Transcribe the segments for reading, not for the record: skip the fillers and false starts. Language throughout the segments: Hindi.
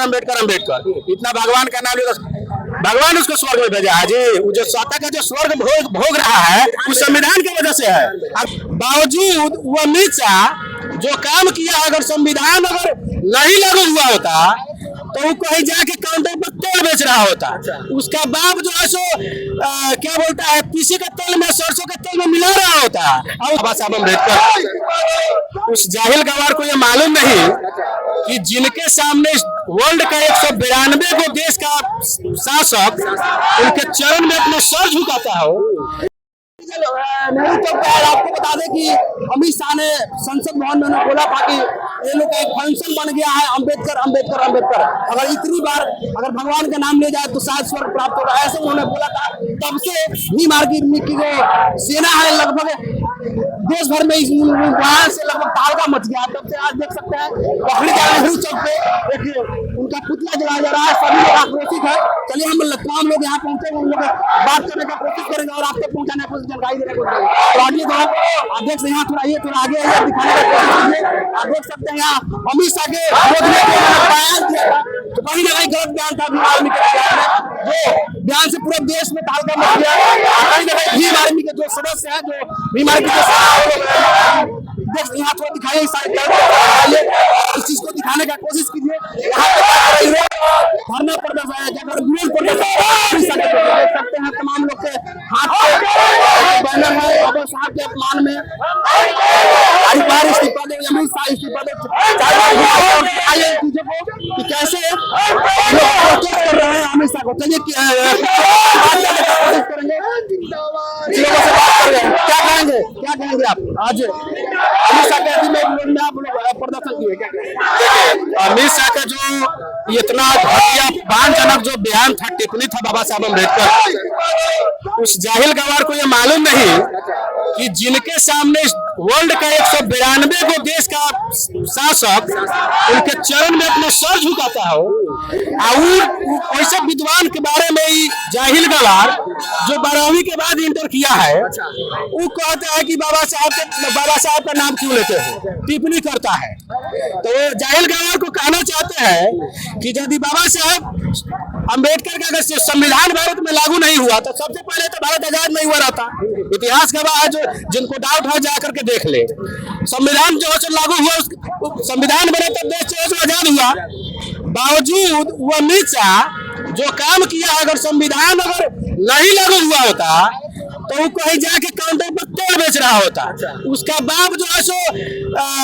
अम्बेडकर अम्बेडकर अम्बेडकर, इतना भगवान का नाम लेकर भगवान उसको स्वर्ग में भेजा है जी। वो जो स्वतः का जो स्वर्ग भोग रहा है वो संविधान की वजह से है। बावजूद वो अमित शाह जो काम किया, अगर संविधान अगर नहीं लागू हुआ होता तो वो कहीं जाके काउंटर पर तेल बेच रहा होता। उसका बाप जो है सो क्या बोलता है, पीसी का तेल में सरसों के तेल में मिला रहा होता। और बाबा साहब अम्बेडकर, उस जाहिल गवार को ये मालूम नहीं कि जिनके सामने वर्ल्ड का 192 को देश का शासक उनके चरण में अपना सर झुकाता हो। नेहरू चौक पर आपको बता दें कि अमित शाह ने संसद भवन में बोला था कि ये लोग का एक फंक्शन बन गया है, अम्बेडकर अम्बेडकर अम्बेडकर, अगर इतनी बार अगर भगवान का नाम ले जाए तो शायद स्वर्ग प्राप्त होगा, ऐसे उन्होंने बोला था। तब से भीम आर्मी की जो सेना है लगभग देश भर में वहां से लगभग तालका मच गया। तब से आज देख सकते हैं पकड़ी जा नेहरू चौक पे एक उनका पुतला जलाया जा रहा है, सभी लोग आक्रोशित है। चलिए हम तमाम लोग यहाँ पहुंचे, उन लोग बात करने का कोशिश करेंगे और आप तक पहुंचाने की जानकारी देने को। तो आगे तो आप देख सकते हैं, थोड़ा ये थोड़ा आगे दिखाने का कोशिश कीजिए। आप देख सकते हैं यहाँ अमित शाह के बयान दिया था, तो कहीं ना कहीं गलत बयान था भीम आर्मी के जो बयान से पूरे देश में तालका मच गया। कहीं ना कहीं भीम आर्मी के जो सदस्य है, जो भीम आर्मी के यहाँ थोड़ा दिखाइए, इस चीज को दिखाने का कोशिश कीजिए। यहाँ धरना प्रदर्शन है, जब विरोध प्रदर्शन देख सकते हैं, तमाम लोग के हाथ बैनर है बाबा साहब के अपमान में इस्तीफा दे, अमित शाह इस्तीफा दे, चीजों को कि कैसे कर रहे हैं अमित शाह को। चलिए क्या कहेंगे आप आज अमित शाह के आप लोग प्रदर्शन किए, क्या कहेंगे? अमित शाह का जो इतना घटिया अपमानजनक जो बयान था, टिप्पणी था बाबा साहब अम्बेडकर, उस जाहिल गवार को ये मालूम नहीं कि जिनके सामने वर्ल्ड का 192 को देश का शासक उनके चरण में अपना सर झुकाता हो। और ऐसे विद्वान के बारे में ही जाहिल गवार जो 12वीं के बाद इंटर किया है, वो कहता है कि बाबा साहब का नाम क्यों लेते हैं, टिप्पणी करता है। तो जाहिल गवार को कहना चाहते हैं कि यदि बाबा साहब अम्बेडकर का अगर संविधान भारत में लागू नहीं हुआ तो सबसे पहले तो भारत आजाद नहीं हुआ रहता। इतिहास गवाह है, जो जिनको डाउट है जाकर के देख ले। संविधान जो है लागू हुआ, संविधान बना तब देश जो है आजाद हुआ। बावजूद वो अमित शाह जो काम किया, अगर संविधान अगर नहीं लागू हुआ होता तो वो कहीं जाके काउंटर पर तेल बेच रहा होता। उसका बाप जो है सो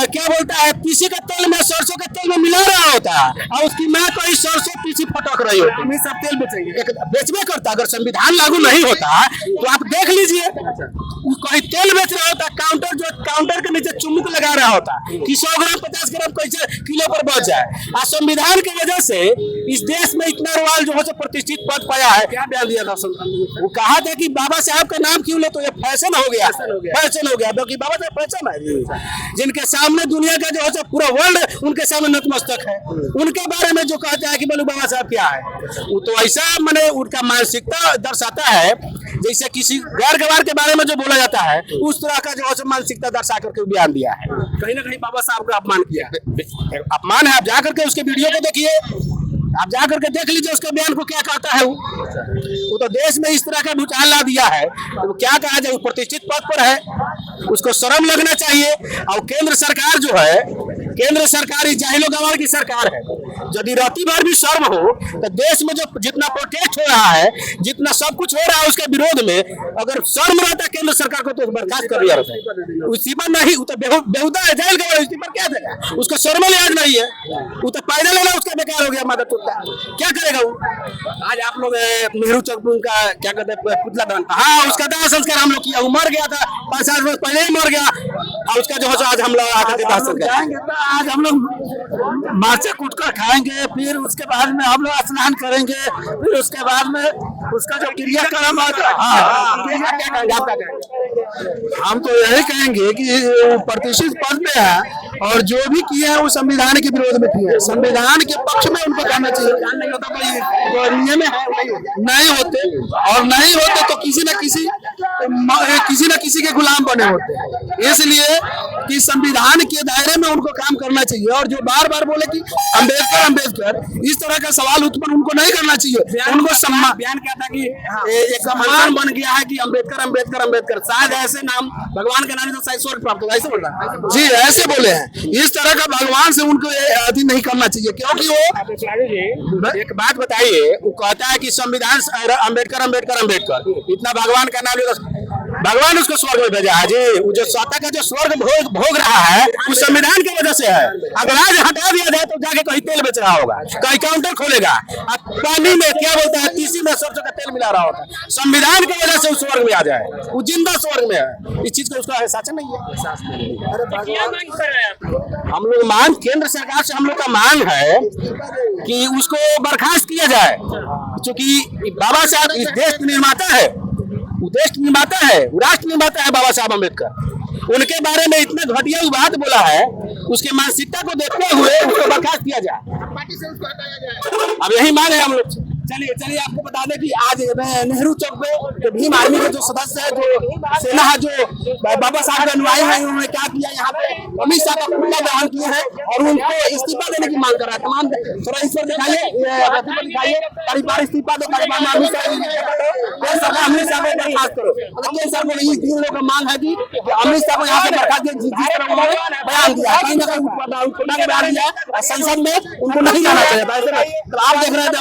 क्या बोलता है, पीसी का तेल में सरसों के तेल में मिला रहा होता, और उसकी माँ कहीं सरसों पीसी फटक रही होती। अमित शाह तेल बेचेंगे, बेचबे करता। अगर संविधान लागू नहीं होता तो आप देख लीजिए, कहीं तेल बेच रहा होता, काउंटर के नीचे चुम्बक लगा रहा होता कि 100 ग्राम 50 ग्राम कैसे किलो पर बच जाए। और संविधान की वजह से इस देश में इतना रवाल जो है प्रतिष्ठित पद पाया है। क्या बयान दिया था? वो कहा था कि बाबा साहब का नाम क्यों ले, तो ये फैशन हो गया, फैशन हो गया। क्योंकि बाबा साहब फैशन है, जिनके सामने दुनिया का जो है पूरा वर्ल्ड उनके सामने नतमस्तक है। उनके बारे में जो कहता है कि बोलो बाबा साहब क्या है, वो तो ऐसा मैंने उनका मानसिकता दर्शाता है जैसे किसी गैर गवार के बारे में जो बोला जाता है, उस तरह का जो है मानसिकता दर्शा करके बयान दिया है। कहीं ना कहीं बाबा साहब का अपमान किया, अपमान है। आप जाकर के उसके वीडियो को देखिए, आप जाकर के देख लीजिए उसके बयान को क्या कहता है। वो तो देश में इस तरह का भूचाल ला दिया है, तो क्या कहा जाए, वो प्रतिष्ठित पद पर है, उसको शर्म लगना चाहिए। और केंद्र सरकार जो है, केंद्र सरकार इस जाहिलो गवार की सरकार है। यदि राती भर भी शर्म हो तो देश में जो जितना प्रोटेस्ट हो रहा है, जितना सब कुछ हो रहा है उसके विरोध में, अगर शर्म रहता केंद्र सरकार को तो बर्खास्त कर दिया रहता। इस्तीफा नहीं, वो तो बेहुदा है, जाहिल गवार इस्तीफा क्या देगा, उसका शर्म लिहाज नहीं है। वो तो पैदा लेना उसका बेकार हो गया, मदद क्या करेगा वो। आज आप लोग नेहरू चौक का क्या कहते हैं पुतला दान, हाँ उसका दाह संस्कार हम लोग किया। वो मर गया था 5-7 वर्ष पहले ही मर गया, और उसका जो है आज हम लोग आकर के दाह संस्कार, आज हम लोग मार्चा कूट कर खाएंगे, फिर उसके बाद में हम लोग स्नान करेंगे, फिर उसके बाद में उसका जो क्रियाक्रम हम तो यही कहेंगे कि प्रतिष्ठित पद पे है और जो भी किए हैं वो संविधान के विरोध में किए हैं। संविधान के पक्ष में उनको कहना चाहिए। नहीं होता तो नियम है, नहीं होते, और नहीं होते तो किसी न किसी किसी न किसी के गुलाम बने होते हैं। इसलिए कि संविधान के दायरे में उनको काम करना चाहिए, और जो बार बार बोले कि अम्बेडकर अम्बेडकर, इस तरह का सवाल उत्पन्न उनको नहीं करना चाहिए। उनको सम्मान, बयान क्या था कि एक सम्मान बन गया है कि अम्बेडकर अम्बेडकर अम्बेडकर, शायद ऐसे नाम भगवान के नाम से शायद स्वर्ग प्राप्त होगा, ऐसे बोल रहा है जी, ऐसे बोले हैं। इस तरह का भगवान से उनको अति नहीं करना चाहिए, क्योंकि वो एक बात बताइए, वो कहता है कि संविधान अम्बेडकर अम्बेडकर अम्बेडकर, इतना भगवान का नाम लेकर भगवान उसको स्वर्ग में भेजा है जी। वो जो स्वतः का जो स्वर्ग भोग रहा है उस संविधान की वजह से है। अगर आज हटा दिया जाए तो जाके कहीं तेल बेच रहा होगा, कहीं काउंटर खोलेगा, पानी में क्या बोलता है, तीसी में सरसों का तेल मिला रहा होता है। संविधान की वजह से उस स्वर्ग में आ जाए, वो जिंदा स्वर्ग में है। इस चीज का उसका एहसास नहीं है। हम लोग मांग, केंद्र सरकार से हम लोग का मांग है कि उसको बर्खास्त किया जाए, क्योंकि बाबा साहब इस देश के निर्माता है, वो देश निर्माता है, वो राष्ट्र निर्माता है बाबा साहब अम्बेडकर। उनके बारे में इतना घटिया बात बोला है, उसके मानसिकता को देखते हुए उसको बर्खास्त किया जाए, अब यही मांग है हम लोग। चलिए आपको बता दें कि आज नेहरू चौक पे जो भीम आर्मी के जो सदस्य है, जो सेना है, जो बाबा साहब के अनुयायी हैं, उन्होंने क्या किया, यहाँ पे अमित शाह का खुला दहन किए हैं और उनको इस्तीफा देने की मांग कर रहा है। तमाम थोड़ा इस पर दिखाइए, परिवार इस्तीफा दो, परिवार में अमित शाह अमित शाह को बर्खास्त करो। केंद्र सरकार को इन तीन लोगों का मांग है कि अमित शाह को यहाँ से बर्खास्त जिस तरह उन्होंने बयान दिया, कहीं ना कहीं बयान दिया, संसद में उनको नहीं जाना चाहिए। आप देख रहे थे